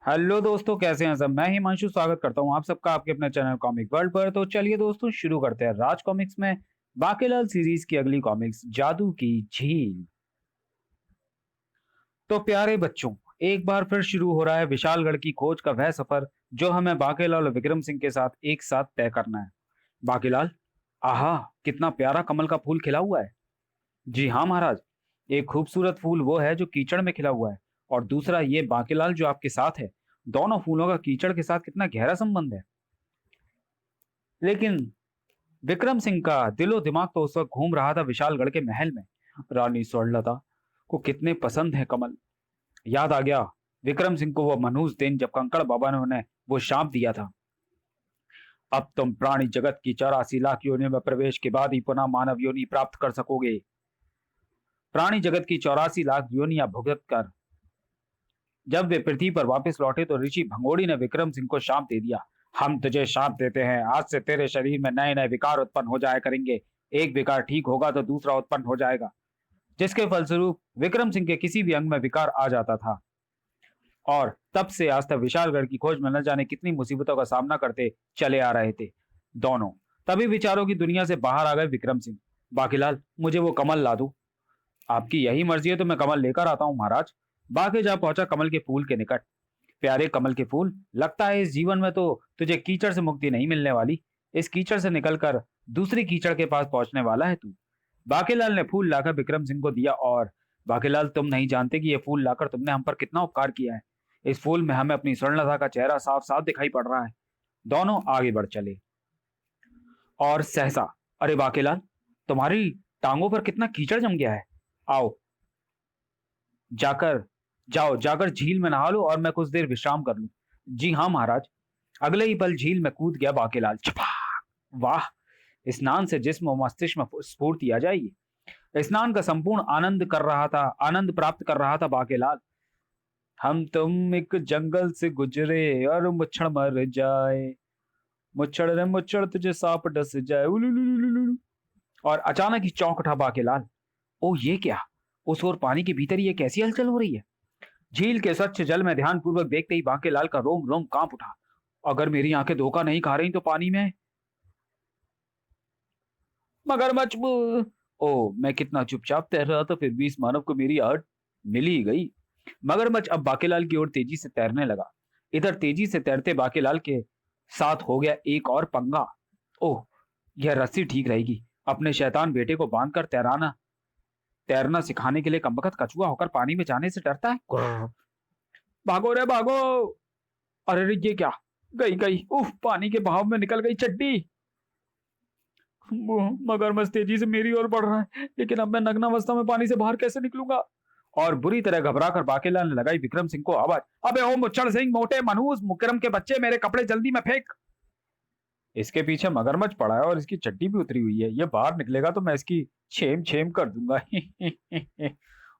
Hello दोस्तों, कैसे हैं सब। मैं हिमांशु स्वागत करता हूं आप सबका आपके अपने चैनल कॉमिक वर्ल्ड पर। तो चलिए दोस्तों, शुरू करते हैं राज कॉमिक्स में बाकेलाल सीरीज की अगली कॉमिक्स जादू की झील। तो प्यारे बच्चों, एक बार फिर शुरू हो रहा है विशालगढ़ की खोज का वह सफर जो हमें बाकेलाल और विक्रम सिंह के साथ एक साथ तय करना है। बाकेलाल, आहा, कितना प्यारा कमल का फूल खिला हुआ है। जी हाँ महाराज, एक खूबसूरत फूल वो है जो कीचड़ में खिला हुआ है, और दूसरा ये बाकेलाल जो आपके साथ है। दोनों फूलों का कीचड़ के साथ कितना गहरा संबंध है। लेकिन विक्रम सिंह का दिलो दिमाग तो उस वक्त घूम रहा था विशालगढ़ के महल में। रानी स्वर्णलता को कितने पसंद है कमल। याद आ गया विक्रम सिंह को वो मनहूस दिन जब कंकड़ बाबा ने उन्हें वो शाप दिया था। अब तुम प्राणी जगत की 84 लाख योनियों में प्रवेश के बाद ही पुनः मानव योनि प्राप्त कर सकोगे। प्राणी जगत की 84 लाख योनियां भुगत कर जब वे पृथ्वी पर वापस लौटे तो ऋषि भंगोड़ी ने विक्रम सिंह को शाप दे दिया। हम तुझे शाप देते हैं, आज से तेरे शरीर में नए नए विकार उत्पन्न हो जाया करेंगे। एक विकार ठीक होगा तो दूसरा उत्पन्न हो जाएगा, जिसके फलस्वरूप विक्रम सिंह के किसी भी अंग में विकार आ जाता था। और तब से आज तक विशालगढ़ की खोज में न जाने कितनी मुसीबतों का सामना करते चले आ रहे थे दोनों। तभी विचारों की दुनिया से बाहर आ गए विक्रम सिंह। बाकीलाल, मुझे वो कमल ला दो। आपकी यही मर्जी है तो मैं कमल लेकर आता हूँ महाराज। बाकी जा पहुंचा कमल के फूल के निकट। प्यारे कमल के फूल, लगता है इस जीवन में तो तुझे कीचड़ से मुक्ति नहीं मिलने वाली। इस कीचड़ से निकलकर दूसरी कीचड़ के पास पहुंचने वाला है तू। बाकीलाल ने फूल लाकर विक्रम सिंह को दिया। और बाकीलाल, तुम नहीं जानते कि ये फूल लाकर तुमने हम पर कितना उपकार किया है। इस फूल में हमें अपनी स्वर्णलता का चेहरा साफ साफ दिखाई पड़ रहा है। दोनों आगे बढ़ चले और सहसा, अरे बाकीलाल, तुम्हारी टांगों पर कितना कीचड़ जम गया है। आओ, जाकर जाओ जाकर झील में नहा लो और मैं कुछ देर विश्राम कर लूं। जी हाँ महाराज। अगले ही पल झील में कूद गया बाकेलाल। छपाक! वाह! स्नान से जिस्म और मस्तिष्क में स्फूर्ति आ जाएगी। स्नान का संपूर्ण आनंद प्राप्त कर रहा था बाकेलाल। हम तुम एक जंगल से गुजरे और मुच्छड़ मर जाए, मुच्छड़ रे मुच्छड़ तुझे सांप डस जाए, उलुलुलुलुलु। और अचानक ही चौंक उठा बाकेलाल। ओ ये क्या! उस ओर पानी के भीतर ये कैसी हलचल हो रही है। झील के स्वच्छ जल में ध्यानपूर्वक देखते ही बांकेलाल का रोम रोम कांप उठा। अगर मेरी आंखें धोखा नहीं खा रही तो पानी में मगरमच्छ ओ, मैं कितना चुपचाप तैर रहा था, फिर भी इस मानव को मेरी आहट मिल ही गई। मगरमच्छ अब बाकेलाल की ओर तेजी से तैरने लगा। इधर तेजी से तैरते बाकेलाल के साथ हो गया एक और पंगा। ओह, यह रस्सी ठीक रहेगी। अपने शैतान बेटे को बांधकर तैरना सिखाने के लिए कमबख्त कछुआ होकर पानी में जाने से डरता है। भागो रे भागो! अरे रे, ये क्या! गई गई, उफ, पानी के बहाव में निकल गई चड्डी। मगरमच्छ तेजी से मेरी ओर बढ़ रहा है, लेकिन अब मैं नग्नावस्था में पानी से बाहर कैसे निकलूंगा। और बुरी तरह घबरा कर बाकेलाल ने लगाई विक्रम सिंह को आवाज। अबे ओ मुच्छड़ सिंह, मोटे मनहूस मुकरम के बच्चे, मेरे कपड़े जल्दी में फेंक। इसके पीछे मगरमच्छ पड़ा है और इसकी चड्डी भी उतरी हुई है। ये बाहर निकलेगा तो मैं इसकी छेम छेम कर दूंगा।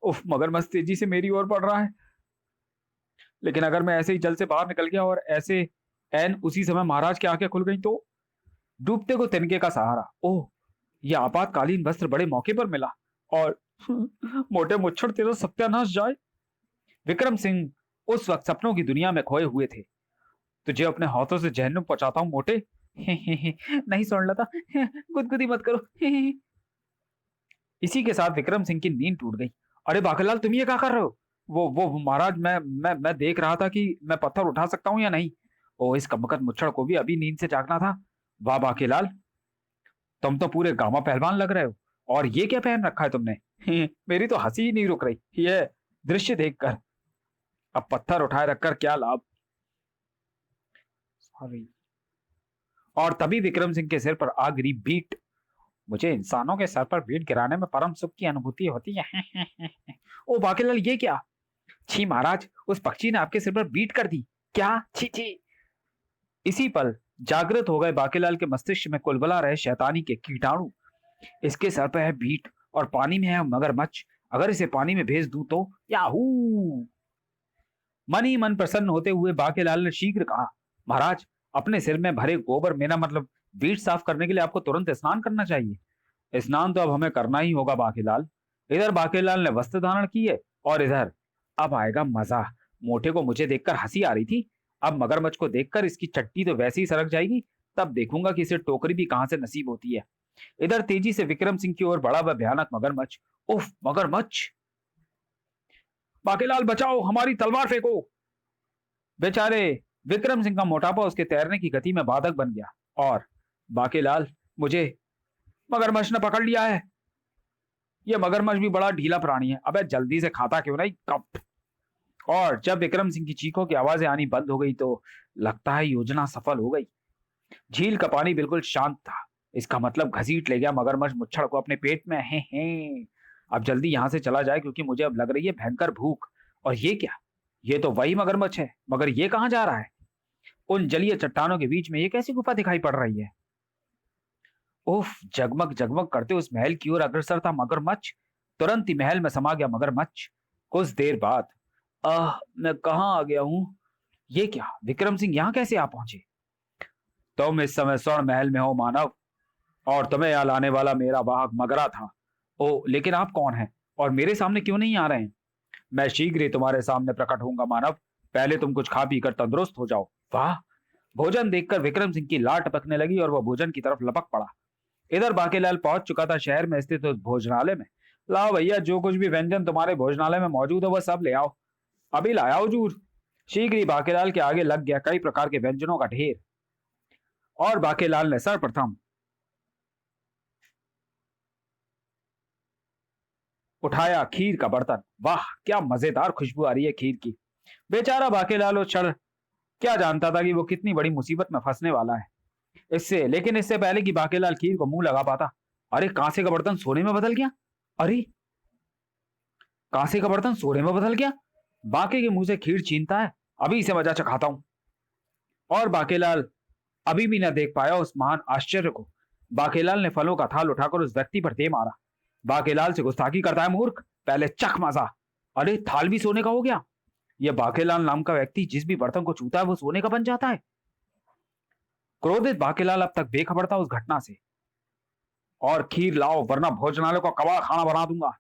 उफ, मगरमच्छ तेजी से मेरी ओर बढ़ रहा है, लेकिन अगर मैं ऐसे ही जल से बाहर निकल गया और ऐसे एन उसी समय महाराज की आंखें खुल गई तो। डूबते को तिनके का सहारा। ओह, यह आपातकालीन वस्त्र बड़े मौके पर मिला। और मोटे मुच्छड़, तेरा सत्यानाश जाए। विक्रम सिंह उस वक्त सपनों की दुनिया में खोए हुए थे। तुझे अपने हाथों से जहन्नुम पहुंचाता हूं मोटे। नहीं सुन लता, गुदगुदी मत करो। इसी के साथ विक्रम सिंह की नींद टूट गई। अरे बाकरलाल, तुम ये क्या कर रहे हो। वो महाराज, मैं देख रहा था कि मैं पत्थर उठा सकता हूँ या नहीं। ओ, इस कमकत मुच्छड़ को भी अभी नींद से जागना था। वाह बाकेलाल, तुम तो पूरे गामा पहलवान लग रहे हो। और ये क्या पहन रखा है तुमने। मेरी तो हंसी ही नहीं रुक रही ये दृश्य देखकर। अब पत्थर उठाए रखकर क्या लाभ। सॉरी। और तभी विक्रम सिंह के सिर पर आ गिरी बीट। मुझे इंसानों के सर पर बीट गिराने में परम सुख की अनुभूति होती है। ओ बाकेलाल, ये क्या। छी महाराज, उस पक्षी ने आपके सिर पर बीट कर दी। क्या? छी छी। इसी पल जागृत हो गए बाकेलाल के मस्तिष्क में कुलबुला रहे शैतानी के कीटाणु। इसके सर पर है बीट और पानी में है मगरमच्छ। अगर इसे पानी में भेज दूं तो याहू। मन ही मन प्रसन्न होते हुए बाकेलाल ने शीघ्र कहा, महाराज, अपने सिर में भरे गोबर, मेरा मतलब बीट साफ करने के लिए आपको तुरंत स्नान करना चाहिए। स्नान तो अब हमें करना ही होगा बाकेलाल। इधर बाकेलाल ने वस्त्र धारण की है और इधर अब आएगा मजा। मोटे को मुझे देखकर हंसी आ रही थी, अब मगरमच्छ को देखकर इसकी चट्टी तो वैसे ही सरक जाएगी। तब देखूंगा कि इसे टोकरी भी कहां से नसीब होती है। इधर तेजी से विक्रम सिंह की ओर बढ़ा वह भयानक मगरमच्छ। उफ, मगरमच्छ! बाकेलाल बचाओ, हमारी तलवार फेंको! बेचारे विक्रम सिंह का मोटापा उसके तैरने की गति में बाधक बन गया। और बाकेलाल, मुझे मगरमच्छ ने पकड़ लिया है। यह मगरमच्छ भी बड़ा ढीला प्राणी है, अबे जल्दी से खाता क्यों नहीं, कप। और जब विक्रम सिंह की चीखों की आवाजें आनी बंद हो गई तो लगता है योजना सफल हो गई। झील का पानी बिल्कुल शांत था। इसका मतलब घसीट ले गया मगरमच्छ मुच्छड़ को अपने पेट में। है अब जल्दी यहां से चला जाए, क्योंकि मुझे अब लग रही है भयंकर भूख। और ये क्या, ये तो वही मगरमच्छ है, मगर ये कहां जा रहा है? उन जलीय चट्टानों के बीच में ये कैसी गुफा दिखाई पड़ रही है? उफ, जगमग जगमग करते उस महल की ओर अग्रसर था मगरमच्छ। तुरंत ही महल में समा गया मगरमच्छ। कुछ देर बाद, मैं कहाँ आ गया हूँ? ये क्या, विक्रम सिंह यहाँ कैसे आ पहुंचे? तुम इस समय स्वर्ण महल में हो मानव, और तुम्हें यहाँ लाने वाला मेरा वाहक मगरा था। ओ, लेकिन आप कौन हैं और मेरे सामने क्यों नहीं आ रहे हैं? मैं शीघ्र ही तुम्हारे सामने प्रकट होऊंगा मानव, पहले तुम कुछ खा पी कर तंदुरुस्त हो जाओ। वाह! भोजन देखकर विक्रम सिंह की लार टपकने लगी और वह भोजन की तरफ लपक पड़ा। इधर बाकेलाल पहुंच चुका था शहर में स्थित उस भोजनालय में। लाओ भैया, जो कुछ भी व्यंजन तुम्हारे भोजनालय में मौजूद है वह सब ले आओ। अभी लाया हुजूर। शीघ्र ही बाकेलाल के आगे लग गया कई प्रकार के व्यंजनों का ढेर। और बाकेलाल ने सर्वप्रथम उठाया खीर का बर्तन। वाह, क्या मजेदार खुशबू आ रही है खीर की। बेचारा बाकेलाल उस क्षण क्या जानता था कि वो कितनी बड़ी मुसीबत में फंसने वाला है। इससे पहले कि बाकेलाल खीर को मुंह लगा पाता, अरे कांसे का बर्तन सोने में बदल गया। अरे, कांसे का बर्तन सोने में बदल गया। बाके के मुंह से खीर छीनता है, अभी इसे मजा चखाता हूं। और बाकेलाल अभी भी न देख पाया उस महान आश्चर्य को। बाकेलाल ने फलों का थाल उठाकर उस व्यक्ति पर दे मारा। बाकेलाल से गुस्ताखी करता है मूर्ख, पहले चख मजा। अरे, थाल भी सोने का हो गया। यह बाकेलाल नाम का व्यक्ति जिस भी बर्तन को छूता है वो सोने का बन जाता है। क्रोधित बाकेलाल अब तक बेखबर था उस घटना से। और खीर लाओ, वरना भोजनालय को कबाड़ खाना बना दूंगा।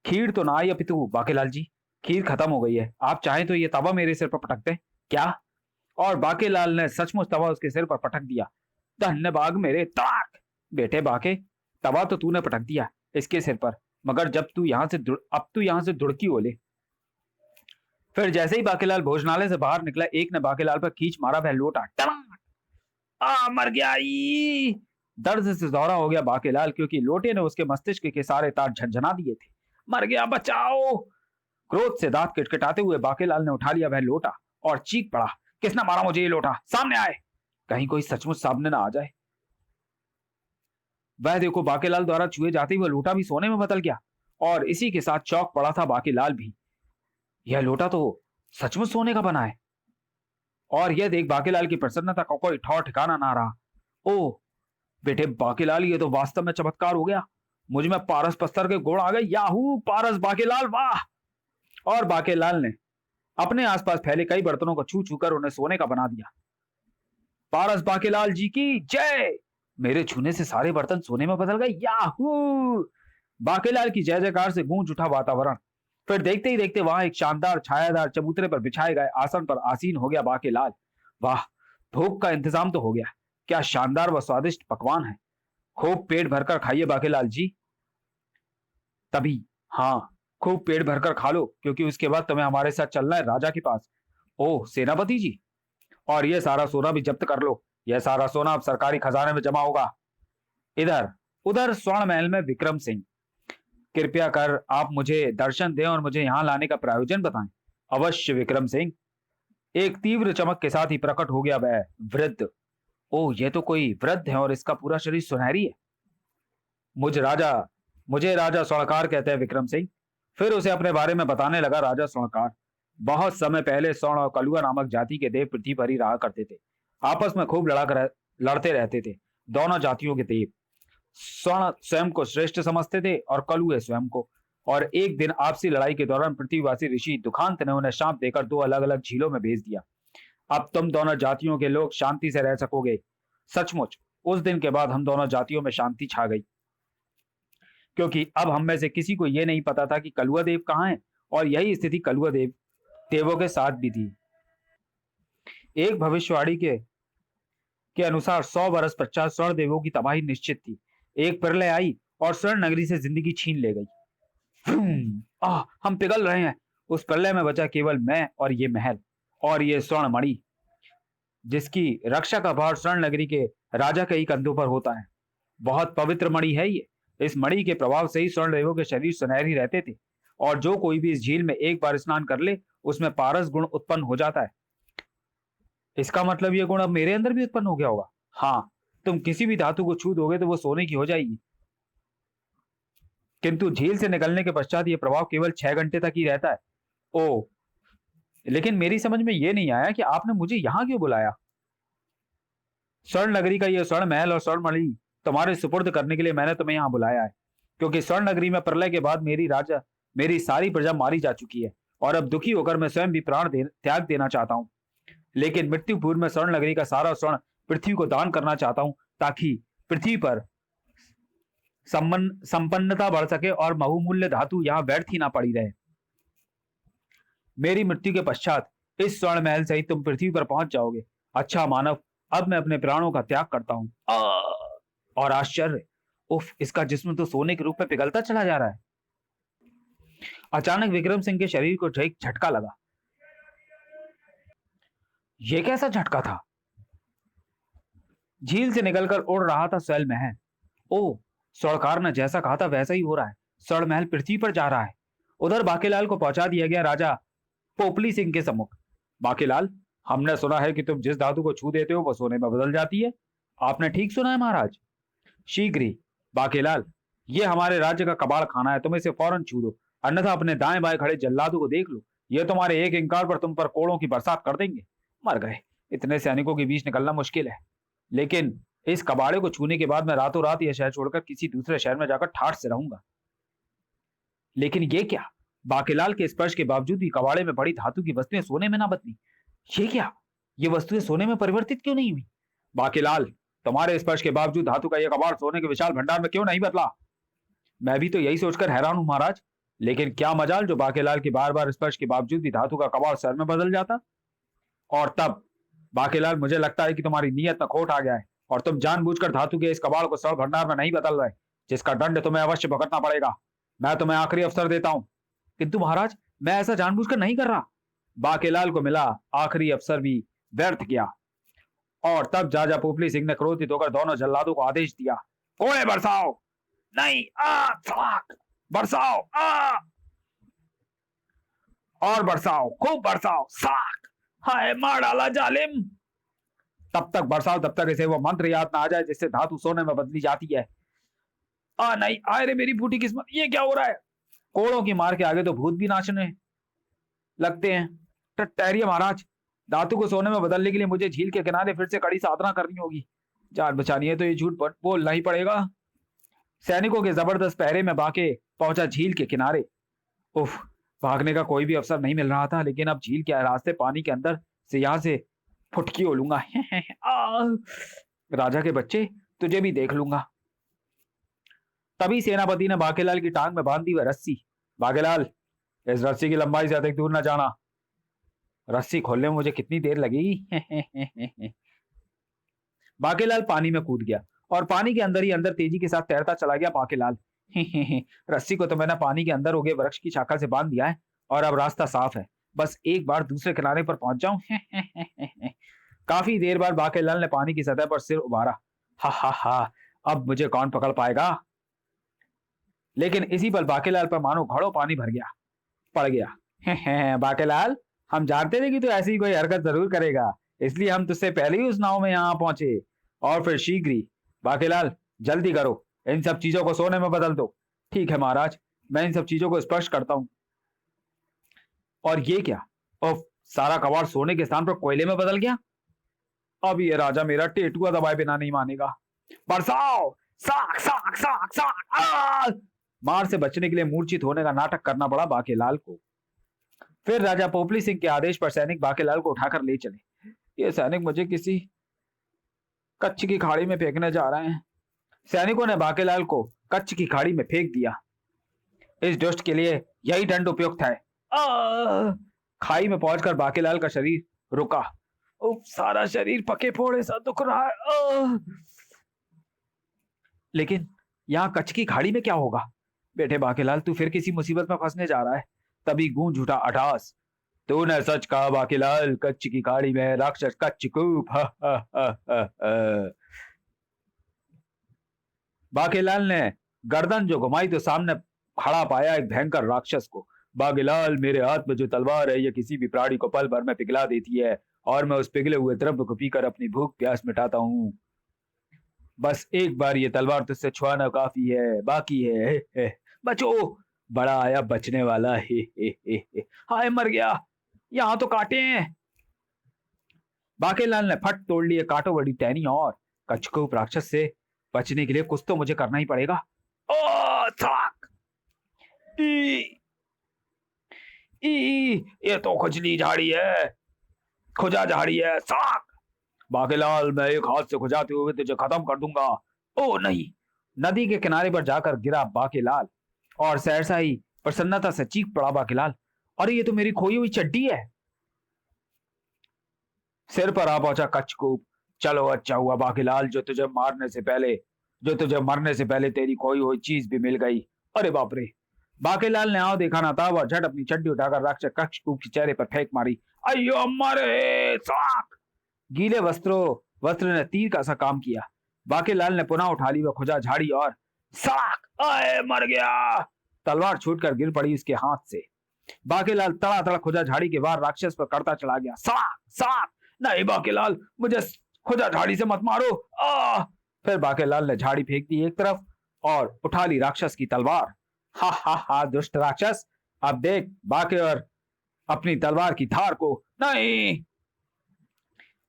खीर तो ना आई अपितु बाकेलाल जी, खीर खत्म हो गई है। आप चाहें तो ये तवा मेरे सिर पर पटक दें क्या? और बाकेलाल ने सचमुच तवा उसके सिर पर पटक दिया। धन्यवाद मेरे ताक। बेटे बाके, तवा तो तूने पटक दिया इसके सिर पर, मगर जब तू अब तू यहां से दुड़की हो ले। फिर जैसे ही बाकेलाल भोजनालय से बाहर निकला, एक ने बाकेलाल पर खींच मारा, वह लोटा टमाट। मर गया। दर्द से दौरा हो गया बाकेलाल, क्योंकि लोटे ने उसके मस्तिष्क के सारे तार झंझना दिए थे। मर गया, बचाओ! क्रोध से दांत किटकिटाते हुए बाकेलाल ने उठा लिया वह लोटा और चीख पड़ा, किसने मारा मुझे? ये लोटा सामने आए, कहीं कोई सचमुच सामने ना आ जाए। वह देखो, बाकेलाल द्वारा छुए जाते ही वह लोटा भी सोने में बदल गया, और इसी के साथ चौंक पड़ा था बाकेलाल भी। यह लोटा तो सचमुच सोने का बना है। और यह देख बाकेलाल की प्रसन्नता का कोई ठौर ठिकाना ना रहा। ओ बेटे बाकेलाल, ये तो वास्तव में चमत्कार हो गया। मुझ में पारस पत्थर के गुण आ गए। याहू पारस बाकेलाल, वाह! और बाकेलाल ने अपने आसपास फैले कई बर्तनों को छू छू कर उन्हें सोने का बना दिया। पारस बाकेलाल जी की जय! मेरे छूने से सारे बर्तन सोने में बदल गए। याहू! बाकेलाल की जय जयकार से गूंज उठा वातावरण। फिर देखते ही देखते वहां एक शानदार छायादार चबूतरे पर बिछाए गए आसन पर आसीन हो गया बाकेलाल। वाह, भूख का इंतजाम तो हो गया। क्या शानदार व स्वादिष्ट पकवान है। खूब पेट भरकर खाइए बाकेलाल जी। तभी, हाँ, खूब पेट भरकर खा लो, क्योंकि उसके बाद तुम्हें हमारे साथ चलना है राजा के पास। ओह सेनापति जी, और यह सारा सोना भी जब्त कर लो। यह सारा सोना अब सरकारी खजाने में जमा होगा। इधर उधर स्वर्ण महल में विक्रम सिंह, कृपया कर आप मुझे दर्शन दें और मुझे यहाँ लाने का प्रयोजन बताएं। अवश्य विक्रम सिंह। एक तीव्र चमक के साथ ही प्रकट हो गया वह वृद्ध। ओह, यह तो कोई वृद्ध है और इसका पूरा शरीर सुनहरी है। मुझे राजा स्वर्णकार कहते हैं विक्रम सिंह। फिर उसे अपने बारे में बताने लगा राजा स्वर्णकार। बहुत समय पहले स्वर्ण और कलुआ नामक जाति के देव पृथ्वी पर ही रहा करते थे। आपस में खूब लड़ते रहते थे। दोनों जातियों के देव स्वर्ण स्वयं को श्रेष्ठ समझते थे और कलुए स्वयं को। और एक दिन आपसी लड़ाई के दौरान पृथ्वीवासी ऋषि दुखांत ने उन्हें शाप देकर दो अलग अलग झीलों में भेज दिया। अब तुम दोनों जातियों के लोग शांति से रह सकोगे। सचमुच उस दिन के बाद हम दोनों जातियों में शांति छा गई, क्योंकि अब हम में से किसी को यह नहीं पता था कि कलुआ देव कहाँ है। और यही स्थिति कलुआ देव देवों के साथ भी थी। एक भविष्यवाणी के अनुसार 100 वर्ष पश्चात स्वर्ण देवों की तबाही निश्चित थी। एक प्रलय आई और स्वर्ण नगरी से जिंदगी छीन ले गई। हम पिघल रहे हैं। उस प्रलय में बचा केवल मैं और ये महल और ये स्वर्ण मणि, जिसकी रक्षा का भार स्वर्ण नगरी के राजा के ही कंधों पर होता है। बहुत पवित्र मणि है ये। इस मणि के प्रभाव से ही स्वर्ण देवों के शरीर सुनहरी रहते थे, और जो कोई भी इस झील में एक बार स्नान कर ले उसमें पारस गुण उत्पन्न हो जाता है। इसका मतलब ये गुण अब मेरे अंदर भी उत्पन्न हो गया होगा। हाँ, तुम किसी भी धातु को छू दोगे तो वो सोने की हो जाएगी, किंतु झील से निकलने के पश्चात ये प्रभाव केवल 6 घंटे तक ही रहता है। ओ, लेकिन मेरी समझ में ये नहीं आया कि आपने मुझे यहाँ क्यों बुलाया। स्वर्ण नगरी का ये स्वर्ण महल और स्वर्ण मणि तुम्हारे सुपुर्द करने के लिए मैंने तुम्हें यहाँ बुलाया है, क्योंकि स्वर्ण नगरी में प्रलय के बाद मेरी सारी प्रजा मारी जा चुकी है, और अब दुखी होकर मैं स्वयं भी त्याग देना चाहता हूँ। लेकिन मृत्यु पूर्व में स्वर्ण नगरी का सारा स्वर्ण पृथ्वी को दान करना चाहता हूँ, ताकि पृथ्वी पर संपन्नता बढ़ सके और बहुमूल्य धातु यहाँ व्यर्थ ही ना पड़ी रहे। मेरी मृत्यु के पश्चात इस स्वर्ण महल सहित तुम पृथ्वी पर पहुंच जाओगे। अच्छा मानव, अब मैं अपने प्राणों का त्याग करता हूँ। और आश्चर्य, उफ, इसका जिस्म तो सोने के रूप में पिघलता चला जा रहा है। अचानक विक्रम सिंह के शरीर को एक झटका लगा। यह कैसा झटका था? झील से निकलकर उड़ रहा था स्वर्ण महल। ओ, स्वर्णकार ने जैसा कहा था वैसा ही हो रहा है। स्वर्ण महल पृथ्वी पर जा रहा है। उधर बाकेलाल को पहुंचा दिया गया राजा पोपली सिंह के सम्मुख। बाकेलाल, हमने सुना है कि तुम जिस धातु को छू देते हो वो सोने में बदल जाती है। आपने ठीक सुना है महाराज। शीघ्र ही। बाकेलाल, ये हमारे राज्य का कबाड़ खाना है, तुम इसे फौरन छू दो, अन्यथा अपने दाएं बाएं खड़े जल्लादों को देख लो। ये तुम्हारे एक इंकार पर तुम पर कोड़ों की बरसात कर देंगे। मर गए। इतने सैनिकों के बीच निकलना मुश्किल है, लेकिन इस कबाड़े को छूने के बाद मैं रातों रात यह शहर छोड़कर किसी दूसरे शहर में जाकर ठाठ से रहूंगा। लेकिन ये क्या? बाकेलाल के स्पर्श के बावजूद भी कबाड़े में पड़ी धातु की वस्तुएं सोने में ना बदली। ये क्या? ये वस्तुएं सोने में परिवर्तित क्यों नहीं हुई? बाकेलाल, तुम्हारे स्पर्श के बावजूद धातु का यह कबाड़ सोने के विशाल भंडार में क्यों नहीं बदला? मैं भी तो यही सोचकर हैरान हूं महाराज। लेकिन क्या मजाल जो बाकेलाल के बार बार स्पर्श के बावजूद भी धातु का कबाड़ सर में बदल जाता। और तब बाकेलाल, मुझे लगता है कि तुम्हारी नीयत में खोट आ गया है और तुम जानबूझकर धातु के इस कबाड़ को स्वर्ण भंडार में नहीं बदल रहे, जिसका दंड तुम्हें अवश्य भुगतना पड़ेगा। मैं तुम्हें आखिरी अवसर देता हूं। किंतु महाराज, मैं ऐसा जानबूझकर नहीं कर रहा। बाकेलाल को मिला आखिरी अवसर भी व्यर्थ गया। और तब जाजा पोपली सिंह ने क्रोधित होकर दोनों जल्लादों को आदेश दिया, कोड़े बरसाओ। नहीं, बरसाओ, और बरसाओ, खूब बरसाओ, साक। हाय, मार डाला जालिम। तब तक बरसाओ जब तक इसे वो मंत्र याद ना आ जाए जिससे धातु सोने में बदली जाती है। नहीं, आए रे मेरी फूटी किस्मत, ये क्या हो रहा है? कोड़ों की मार के आगे तो भूत भी नाचने लगते हैं। ठहरिए महाराज, धातु को सोने में बदलने के लिए मुझे झील के किनारे फिर से कड़ी साधना करनी होगी। जान बचानी है तो ये झूठ बोलना ही पड़ेगा। सैनिकों के जबरदस्त पहरे में बाके पहुंचा झील के किनारे। उफ, भागने का कोई भी अवसर नहीं मिल रहा था, लेकिन अब झील के रास्ते पानी के अंदर से यहां से फुटकी ओलूंगा। राजा के बच्चे, तुझे भी देख लूंगा। तभी सेनापति ने बाकेलाल की टांग में बांधी हुई रस्सी। बाकेलाल, इस रस्सी की लंबाई से अधिक दूर न जाना। रस्सी खोलने में मुझे कितनी देर लगेगी? बाकेलाल पानी में कूद गया और पानी के अंदर ही अंदर तेजी के साथ तैरता चला गया बाकेलाल। रस्सी को तो मैंने पानी के अंदर उगे वृक्ष की शाखा से बांध दिया है और अब रास्ता साफ है, बस एक बार दूसरे किनारे पर पहुंच जाऊं। काफी देर बाद बाकेलाल ने पानी की सतह पर सिर उभारा। हा हा हा, अब मुझे कौन पकड़ पाएगा? लेकिन इसी पल बाकेलाल पर मानो घड़ों पानी भर गया, पड़ गया। बाकेलाल, हम जानते थे कि तू ऐसी कोई हरकत जरूर करेगा, इसलिए हम तुझसे पहले ही उस नाव में यहाँ पहुंचे और फिर शीघ्र ही। बाकेलाल, जल्दी करो, इन सब चीजों को सोने में बदल दो। ठीक है महाराज, मैं इन सब चीजों को स्पर्श करता हूं। और ये क्या? सारा कबाड़ सोने के स्थान पर कोयले में बदल गया। अब ये राजा मेरा टेटुआ दबाए बिना नहीं मानेगा। बरसाओ, साक साक साक साक। मार से बचने के लिए मूर्छित होने का नाटक करना पड़ा बाकेलाल को। फिर राजा पोपली सिंह के आदेश पर सैनिक बाकेलाल को उठाकर ले चले। ये सैनिक मुझे किसी कच्छ की खाड़ी में फेंकने जा रहे हैं। सैनिकों ने बाकेलाल को कच्छ की खाड़ी में फेंक दिया। इस दुष्ट के लिए यही दंड उपयुक्त है। खाई में पहुंचकर बाकीलाल का शरीर रुका। उफ, सारा शरीर पके फोड़े सा दुख रहा है। लेकिन यहाँ कच्छ की खाड़ी में क्या होगा? बेटे बाकीलाल, तू फिर किसी मुसीबत में फंसने जा रहा है। तभी गूंज उठा अठास, तूने सच कहा बाकीलाल, कच्छ की खाड़ी में राक्षस कच्छकूप। बाकीलाल ने गर्दन जो घुमाई तो सामने खड़ा पाया एक भयंकर राक्षस को। बाकीलाल, मेरे हाथ में जो तलवार है, यह किसी भी प्राणी को पल भर में पिघला देती है और मैं उस पिघले हुए द्रव्य को पीकर अपनी भूख प्यास मिटाता हूँ। बस एक बार ये तलवार तुझसे छुआना काफी है, बाकी है। हे। बचो, बड़ा आया बचने वाला। हे। हाय, मर गया, यहाँ तो कांटे हैं। बाकीलाल ने फट तोड़ लिए कांटों बड़ी टहनी और कच्छकूप राक्षस से बचने के लिए कुछ तो मुझे करना ही पड़ेगा। ओ थाक, ये तो खुजली झाड़ी है, खुजा झाड़ी है। साक बाकीलाल, मैं एक हाथ से खुजाते हुए तुझे खत्म कर दूंगा। ओ नहीं! नदी के किनारे पर जाकर गिरा बाकीलाल और सहसा ही प्रसन्नता से चीख पड़ा बाकीलाल, अरे ये तो मेरी खोई हुई चड्डी है। सिर पर आ पहुंचा कच्छकूप। चलो अच्छा हुआ बाकीलाल, जो तुझे मरने से पहले तेरी खोई हुई चीज भी मिल गई। अरे बाप रे! बाकीलाल ने आओ देखा ना था और झट अपनी चड्डी उठाकर राक्षस कच्छकूप के चेहरे पर फेंक मारी। अयो मरे! साक! गीले वस्त्र ने तीर का सा काम किया। बाकीलाल ने पुनः उठा ली वह खुजा झाड़ी और साक! आए, मर गया! तलवार छूटकर गिर पड़ी उसके हाथ से। बाकीलाल तड़ातड़ खुजा झाड़ी के वार राक्षस पर करता चला गया। साक! साक! नहीं बाकीलाल, मुझे खुजा झाड़ी से मत मारो। फिर बाकीलाल ने झाड़ी फेंक दी एक तरफ और उठा ली राक्षस की तलवार। हा हा हा, दुष्ट राक्षस, अब देख बाकी और अपनी तलवार की धार को। नहीं!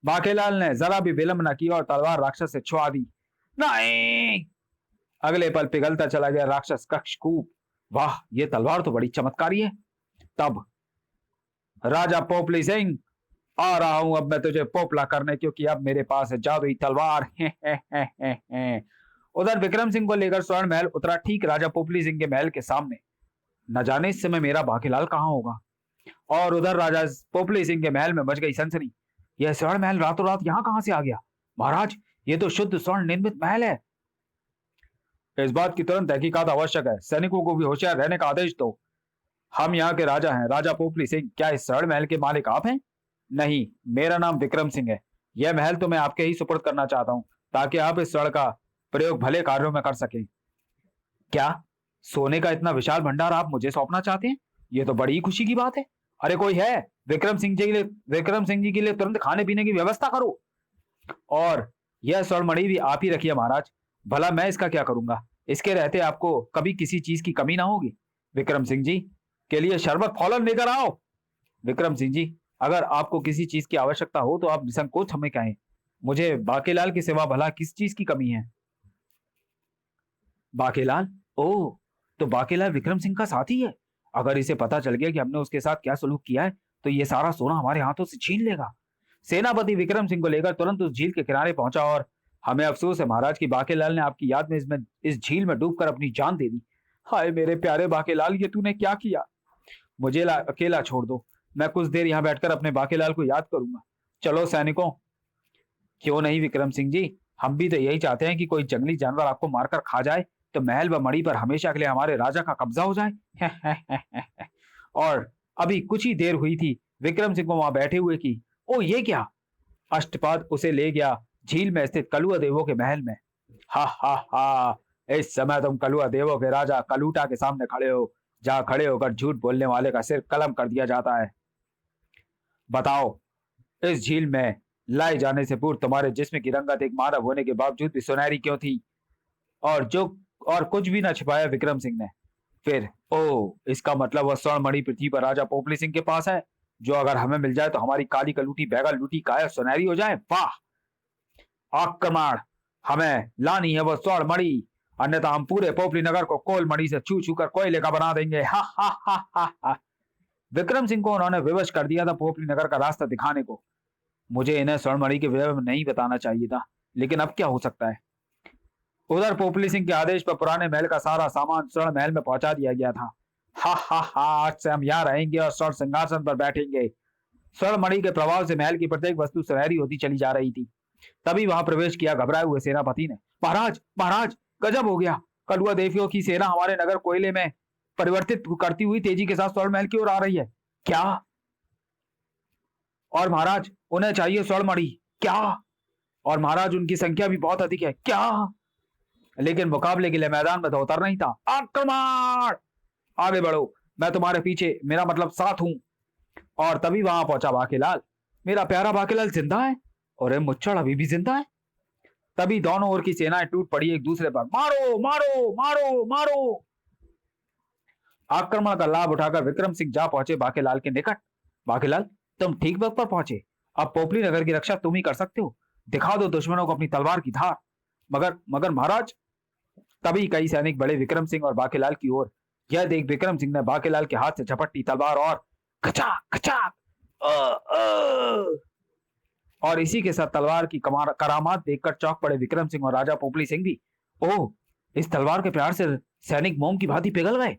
बाकीलाल ने जरा भी विलंब न किया और तलवार राक्षस से छुआ दी। नहीं! अगले पल पिघलता चला गया राक्षस कच्छकूप। वाह, ये तलवार तो बड़ी चमत्कारी है। तब राजा पोपली सिंह, आ रहा हूं अब मैं तुझे पोपला करने, क्योंकि अब मेरे पास है जादुई तलवार। उधर विक्रम सिंह को लेकर स्वर्ण महल उतरा, ठीक राजा पोपली सिंह के महल के सामने। न जाने इस समय मेरा बाकीलाल कहाँ होगा। और उधर राजा पोपली सिंह के महल में मच गई सनसनी। यह स्वर्ण महल रातों रात यहाँ कहां से आ गया? महाराज, ये तो शुद्ध स्वर्ण निर्मित महल है। इस बात की तुरंत तहकीकात आवश्यक है। सैनिकों को भी होशियार रहने का आदेश दो। हम यहाँ के राजा हैं, राजा पोपली सिंह। क्या इस स्वर्ण महल के मालिक आप हैं? नहीं, मेरा नाम विक्रम सिंह है। यह महल तो मैं आपके ही सुपुर्द करना चाहता हूँ, ताकि आप इस स्वर्ण का प्रयोग भले कार्यों में कर सकें। क्या सोने का इतना विशाल भंडार आप मुझे सौंपना चाहते हैं? ये तो बड़ी खुशी की बात है। अरे कोई है? विक्रम सिंह जी के लिए तुरंत खाने पीने की व्यवस्था करो। और यह स्वर्ण मणि भी आप ही रखिए महाराज। भला मैं इसका क्या करूंगा? इसके रहते आपको कभी किसी चीज की कमी ना होगी। विक्रम सिंह जी के लिए शरबत फौरन लेकर आओ। विक्रम सिंह जी, अगर आपको किसी चीज की आवश्यकता हो तो आप निसंकोच हमें कहें। मुझे बाकीलाल के सिवा भला किस चीज की कमी है? बाकीलाल? ओह, तो बाकीलाल विक्रम सिंह का साथी है। अगर इसे पता चल गया कि हमने उसके साथ क्या सलूक किया है तो ये सारा सोना हमारे हाथों से छीन लेगा। सेनापति विक्रम सिंह को लेकर तुरंत उस झील के किनारे पहुंचा और हमें अफसोस है महाराज कि बाकीलाल ने आपकी याद में इस झील में डूबकर अपनी जान दे दी। हाय मेरे प्यारे बाकीलाल, ये तूने क्या किया? मुझे अकेला छोड़ दो, मैं कुछ देर यहाँ बैठकर अपने बाकीलाल को याद करूंगा। चलो सैनिकों। क्यों नहीं विक्रम सिंह जी, हम भी तो यही चाहते हैं कि कोई जंगली जानवर आपको मारकर खा जाए तो महल व मणि पर हमेशा के लिए हमारे राजा का कब्जा हो जाए। और अभी कुछ ही देर हुई थी विक्रम सिंह को वहां बैठे हुए की। ओ ये क्या? अष्टपाद उसे ले गया झील में स्थित कलुआ देवों के महल में। हा हा हा, इस समय तुम कलुआ देवों के राजा कलूटा के सामने खड़े हो, जहां खड़े होकर झूठ बोलने वाले का सिर कलम कर दिया जाता है। बताओ, इस झील में लाए जाने से पूर्व तुम्हारे जिस्म की रंगत एक मानव होने के बावजूद भी सुनहरी क्यों थी? और कुछ भी ना छिपाया विक्रम सिंह ने। फिर ओ, इसका मतलब वह स्वर्ण मणि पृथ्वी पर राजा पोपली सिंह के पास है, जो अगर हमें मिल जाए तो हमारी काली कलूटी बैगल लूटी काया सुनहरी हो जाए। वाह! आक्रमण! हमें लानी है वह स्वर्ण मणि, अन्यथा हम पूरे पोपली नगर को कोल मणि से छू छू कर कोयले का बना देंगे। हा हा हा हा हा। विक्रम सिंह को उन्होंने विवश कर दिया था पोपली नगर का रास्ता दिखाने को। मुझे इन्हें स्वर्ण मणि के विषय में नहीं बताना चाहिए था, लेकिन अब क्या हो सकता है। उधर पोपली सिंह के आदेश पर पुराने महल का सारा सामान स्वर्ण महल में पहुंचा दिया गया था। हा हा हा, आज से हम यहाँ रहेंगे और स्वर्ण सिंहासन पर बैठेंगे। स्वर्ण मणि के प्रभाव से महल की प्रत्येक वस्तु सुनहरी होती चली जा रही थी। तभी वहां प्रवेश किया घबराए हुए सेनापति ने। महाराज, महाराज, गजब हो गया। कलुआ देवियों की सेना हमारे नगर कोयले में परिवर्तित करती हुई तेजी के साथ स्वर्ण महल की ओर आ रही है। क्या? और महाराज, उन्हें चाहिए स्वर्ण मणि। क्या? और महाराज, उनकी संख्या भी बहुत अधिक है। क्या? लेकिन मुकाबले के लिए मैदान में तो उतरना ही था। आक्रमण! आगे बढ़ो, मैं तुम्हारे पीछे, मेरा मतलब साथ हूं। और तभी वहां पहुंचा बाकीलाल। मेरा प्यारा बाकीलाल जिंदा है? और मुच्छड़ अभी भी जिंदा है? तभी दोनों ओर की सेनाएं टूट पड़ी एक दूसरे पर। मारो मारो मारो मारो! आक्रमण का लाभ उठाकर विक्रम सिंह जा पहुंचे बाकीलाल के निकट। बाकीलाल, तुम ठीक वक्त पर पहुंचे। अब पोपली नगर की रक्षा तुम ही कर सकते हो। दिखा दो दुश्मनों को अपनी तलवार की धार। मगर मगर महाराज! तभी कई सैनिक बढ़े विक्रम सिंह और बाकीलाल की ओर। यह देख विक्रम सिंह ने बाकीलाल के हाथ से झपट्टी तलवार और खचाक खचाक और इसी के साथ तलवार की करामात देखकर चौंक पड़े विक्रम सिंह और राजा पोपली सिंह भी। ओह, इस तलवार के प्यार से सैनिक मोम की भांति पिघल गए।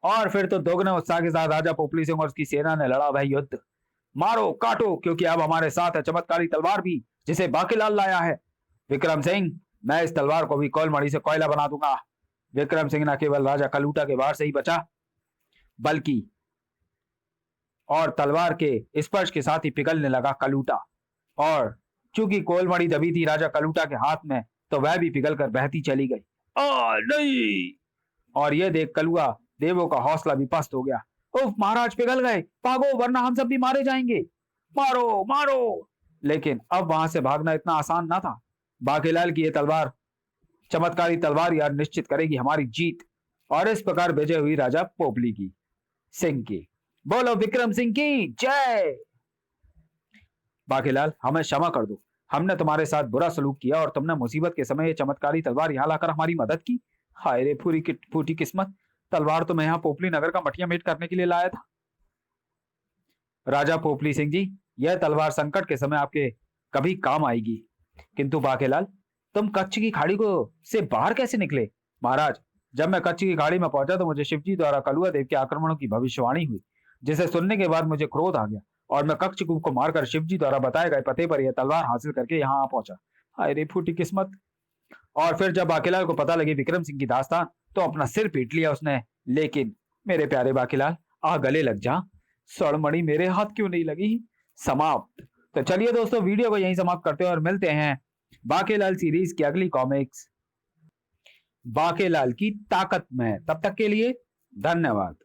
और फिर तो दोगुने उत्साह के साथ राजा पोपली सिंह और उसकी सेना ने लड़ा वह युद्ध। मारो काटो, क्योंकि अब हमारे साथ है चमत्कारी तलवार भी, जिसे बाकीलाल लाया है। विक्रम सिंह, मैं इस तलवार को भी कोयलमणि से कोयला बना दूंगा। विक्रम सिंह न केवल राजा कलूटा के वार से ही बचा, बल्कि और तलवार के स्पर्श के साथ ही पिघलने लगा कलूटा। और चूंकि कोयलमणि दबी थी राजा कलूटा के हाथ में, तो वह भी पिघलकर बहती चली गई। नहीं! और यह देख कलुआ देवों का हौसला भी पस्त हो गया। उफ, महाराज पिघल गए, भागो वरना हम सब भी मारे जाएंगे। मारो मारो! लेकिन अब वहां से भागना इतना आसान ना था। बाकीलाल की यह तलवार, चमत्कारी तलवार यार, निश्चित करेगी हमारी जीत। और इस प्रकार विजय हुई राजा पोपली की सिंह की। बोलो विक्रम सिंह की जय। बाकीलाल, हमें क्षमा कर दो। हमने तुम्हारे साथ बुरा सलूक किया और तुमने मुसीबत के समय ये चमत्कारी तलवार यहाँ लाकर हमारी मदद की। हाय रे फूटी किस्मत, तलवार तो मैं यहाँ पोपली नगर का मटिया मेट करने के लिए लाया था। राजा पोपली सिंह जी, यह तलवार संकट के समय आपके कभी काम आएगी। किंतु बाकीलाल, तुम कच्छ की खाड़ी को से बाहर कैसे निकले? महाराज, जब मैं कच्छ की खाड़ी में पहुंचा तो मुझे शिवजी द्वारा कलुआ देव के आक्रमणों की भविष्यवाणी हुई, जिसे सुनने के बाद मुझे क्रोध आ गया और मैं कक्षकूप को मारकर शिवजी द्वारा बताए गए पते पर यह तलवार हासिल करके यहाँ आ पहुंचा। हाय रे फूटी किस्मत। और फिर जब बाकीलाल को पता लगी विक्रम सिंह की दास्तान, तो अपना सिर पीट लिया उसने। लेकिन मेरे प्यारे बाकीलाल, आ गले लग जा। स्वर्णमणि मेरे हाथ क्यों नहीं लगी? समाप्त। तो चलिए दोस्तों, वीडियो को यहीं समाप्त करते हैं और मिलते हैं बाकीलाल सीरीज की अगली कॉमिक्स बाकीलाल की ताकत में। तब तक के लिए धन्यवाद।